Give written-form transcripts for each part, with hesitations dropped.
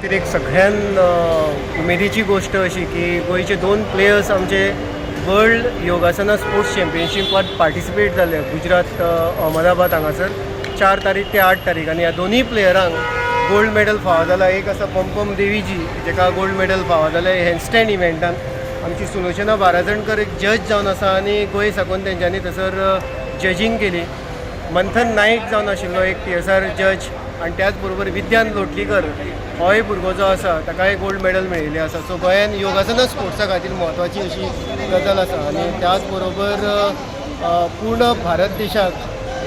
तर एक सगळ्यान उमेदीची गोष्ट अशी की गोयचे 2 प्लेयर्स आमचे वर्ल्ड योगासना स्पोर्ट्स चॅम्पियनशिपात पार्टिसिपेट जाले गुजरात अहमदाबाद हांगासर 4 तारीख ते 8 तारीख आनी ह्या दोनूय प्लेयरांक गोल्ड मेडल फावो जाला. एक आसा पमपम देवीजी जेका गोल्ड मेडल फावो जालें हँडस्टँड इव्हेंटान. आमची सुलोचना बाराजणकर एक जज जावन आसा आनी गोंय साकून तेंच्यांनी थंयसर जजींग केली. मंथन नायक जावन आशिल्लो एक TSR जज आनी त्याच बरोबर विद्यान लोटलीकर होय भुरगो जो आसा ताकाय गोल्ड मेडल मेळिल्लें आसा. सो गोंयान योगासना स्पोर्ट्सा खातीर म्हत्वाची अशी गजाल आसा आनी त्याच बरोबर पूर्ण भारत देशाक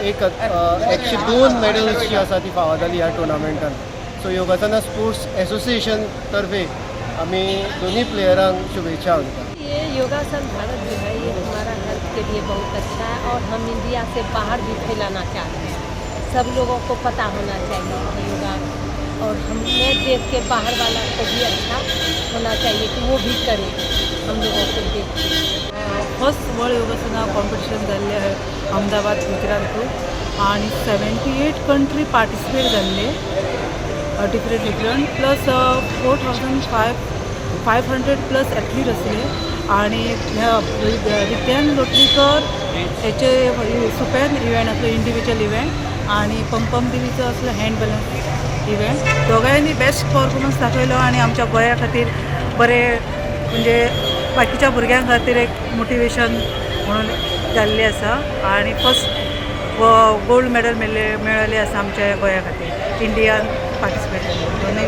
एक 102 मेडल्स जी आसा ती फावो जाली ह्या टुर्नामेंटान. सो योगासना स्पोर्ट्स एसोसिएशन तर्फे आमी दोनों प्लेयरांक शुभेच्छा उनका. ये योगासन भारत जो है ये हमारा हेल्थ के लिए बहुत अच्छा है और हम इंडिया से बाहर भी फैलाना चाहते हैं. सब लोगों को पता होना चाहिए कि योगा और हमने देश के बाहर वाला को भी अच्छा होना चाहिए कि वो भी करें हम लोगों को देख के. फर्स्ट वर्ल्ड योगासना कॉम्पिटिशन जाल्लें आहे अहमदाबाद गुजरात आणि 78 कंट्री पार्टिसिपेट जाल्ले डिफरंट प्लस 4500 प्लस एथलीट असले आणि विद्यान लोटलीकर हेचे सुपेन इव्हेंट असलो इंडिविज्युअल इव्हेंट आणि पमपम देवीचो असलो हँड बॅलन्स इव्हेंट. दोगांयनी बेस्ट परफॉर्मन्स दाखयलो आणि आमच्या गोंया खातीर बरें म्हणजे बाकीच्या भुरग्यां खातीर एक मोटिवेशन म्हणून जाल्लें आसा आणि फर्स्ट गोल्ड मेडल मेळ्ळेलें आसा आमच्या गोंया खातीर इंडियान पार्टिसिपेट केल्लें दोनूय